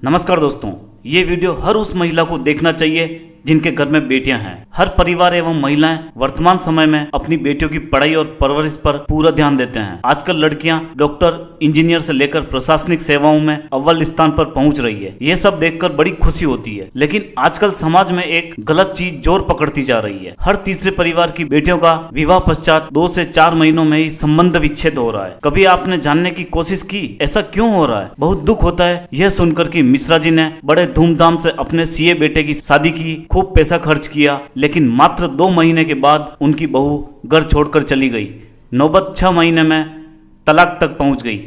नमस्कार दोस्तों, ये वीडियो हर उस महिला को देखना चाहिए जिनके घर में बेटियां हैं। हर परिवार एवं महिलाएं वर्तमान समय में अपनी बेटियों की पढ़ाई और परवरिश पर पूरा ध्यान देते हैं। आजकल लड़कियां डॉक्टर, इंजीनियर से लेकर प्रशासनिक सेवाओं में अव्वल स्थान पर पहुंच रही है। ये सब देखकर बड़ी खुशी होती है, लेकिन आजकल समाज में एक गलत चीज जोर पकड़ती जा रही है। हर तीसरे परिवार की बेटियों का विवाह पश्चात 2 से 4 महीनों में ही संबंध विच्छेद हो रहा है। कभी आपने जानने की कोशिश की ऐसा क्यों हो रहा है? बहुत दुख होता है यह सुनकर कि मिश्रा जी ने बड़े धूमधाम से अपने सीए बेटे की शादी की, खूब पैसा खर्च किया, लेकिन मात्र 2 महीने के बाद उनकी बहू घर छोड़कर चली गई। नौबत 6 महीने में तलाक तक पहुंच गई।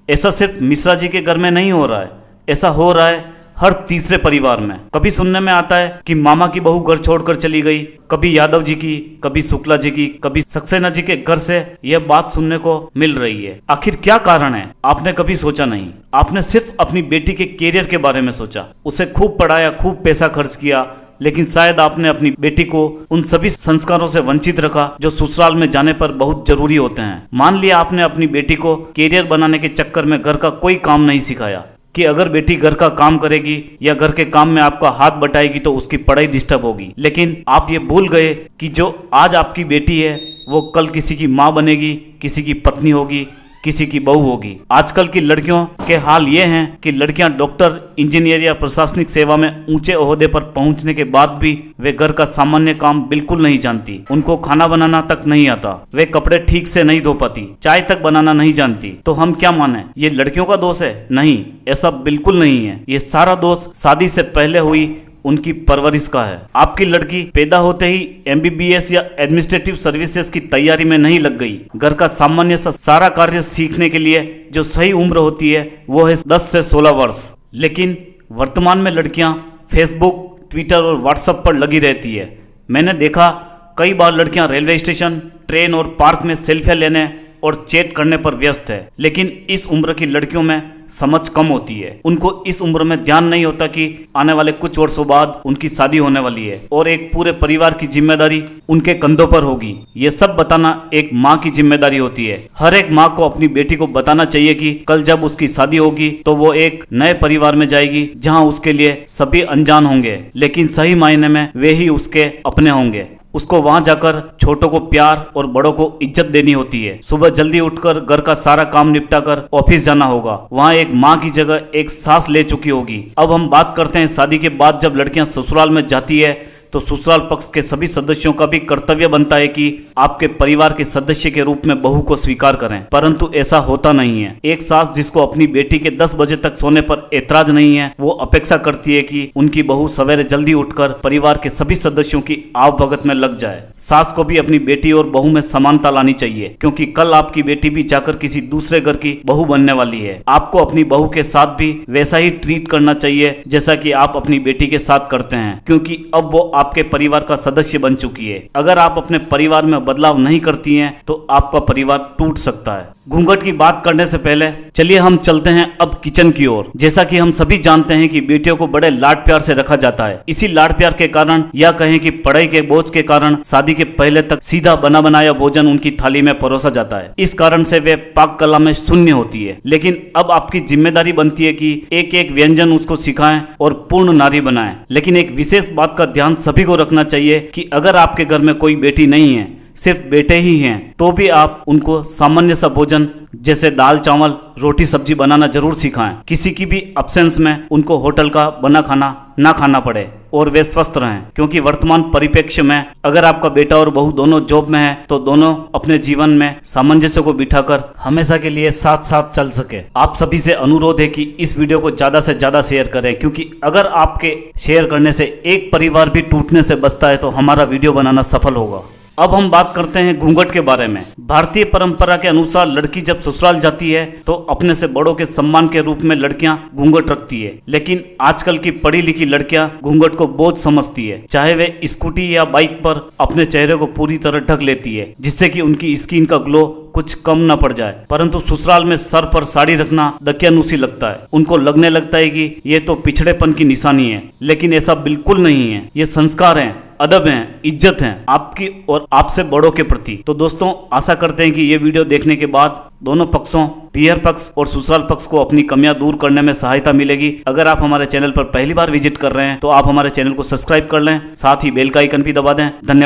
ऐसा सिर्फ मिश्रा जी के घर में नहीं हो रहा है, ऐसा हो रहा है हर तीसरे परिवार में। कभी सुनने में आता है कि मामा की बहू घर छोड़कर चली गई, कभी यादव जी की, कभी शुक्ला जी की, कभी सक्सेना जी के घर से यह बात सुनने को मिल रही है। आखिर क्या कारण है? आपने कभी सोचा नहीं। आपने सिर्फ अपनी बेटी के कैरियर के बारे में सोचा, उसे खूब पढ़ाया, खूब पैसा खर्च किया, लेकिन शायद आपने अपनी बेटी को उन सभी संस्कारों से वंचित रखा जो ससुराल में जाने पर बहुत जरूरी होते हैं। मान लिया आपने अपनी बेटी को कैरियर बनाने के चक्कर में घर का कोई काम नहीं सिखाया कि अगर बेटी घर का काम करेगी या घर के काम में आपका हाथ बटाएगी तो उसकी पढ़ाई डिस्टर्ब होगी। लेकिन आप ये भूल गए कि जो आज आपकी बेटी है वो कल किसी की माँ बनेगी, किसी की पत्नी होगी, किसी की बहू होगी। आजकल की लड़कियों के हाल ये हैं कि लड़कियां डॉक्टर, इंजीनियर या प्रशासनिक सेवा में ऊंचे ओहदे पर पहुंचने के बाद भी वे घर का सामान्य काम बिल्कुल नहीं जानती। उनको खाना बनाना तक नहीं आता, वे कपड़े ठीक से नहीं धो पाती, चाय तक बनाना नहीं जानती। तो हम क्या माने, ये लड़कियों का दोष है? नहीं, ऐसा बिल्कुल नहीं है। ये सारा दोष शादी से पहले हुई उनकी परवरिश का है। आपकी लड़की पैदा होते ही एमबीबीएस या एडमिनिस्ट्रेटिव सर्विसेज की तैयारी में नहीं लग गई। घर का सामान्य सा सारा कार्य सीखने के लिए जो सही उम्र होती है वो है 10 से 16 वर्ष। लेकिन वर्तमान में लड़कियां फेसबुक, ट्विटर और व्हाट्सएप पर लगी रहती है। मैंने देखा कई बार लड़कियां रेलवे स्टेशन, ट्रेन और पार्क में सेल्फियां लेने और चैट करने पर व्यस्त है। लेकिन इस उम्र की लड़कियों में समझ कम होती है। उनको इस उम्र में ध्यान नहीं होता कि आने वाले कुछ वर्षों बाद उनकी शादी होने वाली है और एक पूरे परिवार की जिम्मेदारी उनके कंधों पर होगी। ये सब बताना एक माँ की जिम्मेदारी होती है। हर एक माँ को अपनी बेटी को बताना चाहिए कि कल जब उसकी शादी होगी तो वो एक नए परिवार में जाएगी जहाँ उसके लिए सभी अनजान होंगे, लेकिन सही मायने में वे ही उसके अपने होंगे। उसको वहां जाकर छोटों को प्यार और बड़ों को इज्जत देनी होती है। सुबह जल्दी उठकर घर का सारा काम निपटाकर ऑफिस जाना होगा। वहां एक माँ की जगह एक सास ले चुकी होगी। अब हम बात करते हैं शादी के बाद जब लड़कियां ससुराल में जाती है तो ससुराल पक्ष के सभी सदस्यों का भी कर्तव्य बनता है कि आपके परिवार के सदस्य के रूप में बहू को स्वीकार करें, परंतु ऐसा होता नहीं है। एक सास जिसको अपनी बेटी के 10 बजे तक सोने पर ऐतराज नहीं है, वो अपेक्षा करती है कि उनकी बहू सवेरे जल्दी उठकर परिवार के सभी सदस्यों की आवभगत में लग जाए। सास को भी अपनी बेटी और बहू में समानता लानी चाहिए, क्योंकि कल आपकी बेटी भी जाकर किसी दूसरे घर की बहू बनने वाली है। आपको अपनी बहू के साथ भी वैसा ही ट्रीट करना चाहिए जैसा कि आप अपनी बेटी के साथ करते हैं, क्योंकि अब वो आपके परिवार का सदस्य बन चुकी है। अगर आप अपने परिवार में बदलाव नहीं करती हैं तो आपका परिवार टूट सकता है। घूंघट की बात करने से पहले चलिए हम चलते हैं अब किचन की ओर। जैसा कि हम सभी जानते हैं कि बेटियों को बड़े लाड प्यार से रखा जाता है। इसी लाड प्यार के कारण या कहें कि पढ़ाई के बोझ के कारण शादी के पहले तक सीधा बना बनाया भोजन उनकी थाली में परोसा जाता है। इस कारण से वे पाक कला में शून्य होती है। लेकिन अब आपकी जिम्मेदारी बनती है कि एक एक व्यंजन उसको सिखाएं और पूर्ण नारी बनाएं। लेकिन एक विशेष बात का ध्यान सभी को रखना चाहिए कि अगर आपके घर में कोई बेटी नहीं है, सिर्फ बेटे ही हैं, तो भी आप उनको सामान्य सा भोजन जैसे दाल, चावल, रोटी, सब्जी बनाना जरूर सिखाएं। किसी की भी अब्सेंस में उनको होटल का बना खाना ना खाना पड़े और वे स्वस्थ रहें, क्योंकि वर्तमान परिप्रेक्ष्य में अगर आपका बेटा और बहू दोनों जॉब में है तो दोनों अपने जीवन में सामंजस्य को बिठाकर हमेशा के लिए साथ साथ चल सके। आप सभी से अनुरोध है कि इस वीडियो को ज्यादा से ज्यादा शेयर करें, क्योंकि अगर आपके शेयर करने से एक परिवार भी टूटने से बचता है तो हमारा वीडियो बनाना सफल होगा। अब हम बात करते हैं घूंघट के बारे में। भारतीय परंपरा के अनुसार लड़की जब ससुराल जाती है तो अपने से बड़ों के सम्मान के रूप में लड़कियां घूंघट रखती है। लेकिन आजकल की पढ़ी लिखी लड़कियां घूंघट को बोझ समझती है, चाहे वे स्कूटी या बाइक पर अपने चेहरे को पूरी तरह ढक लेती है जिससे कि उनकी स्किन का ग्लो कुछ कम न पड़ जाए। परंतु ससुराल में सर पर साड़ी रखना दकियानूसी लगता है। उनको लगने लगता है कि ये तो पिछड़ेपन की निशानी है, लेकिन ऐसा बिल्कुल नहीं है। ये संस्कार हैं, अदब हैं, इज्जत हैं आपकी और आपसे बड़ों के प्रति। तो दोस्तों, आशा करते हैं कि ये वीडियो देखने के बाद दोनों पक्षों पियर पक्ष और ससुराल पक्ष को अपनी कमियां दूर करने में सहायता मिलेगी। अगर आप हमारे चैनल पर पहली बार विजिट कर रहे हैं तो आप हमारे चैनल को सब्सक्राइब कर लें, साथ ही बेल का आइकन भी दबा दें। धन्यवाद।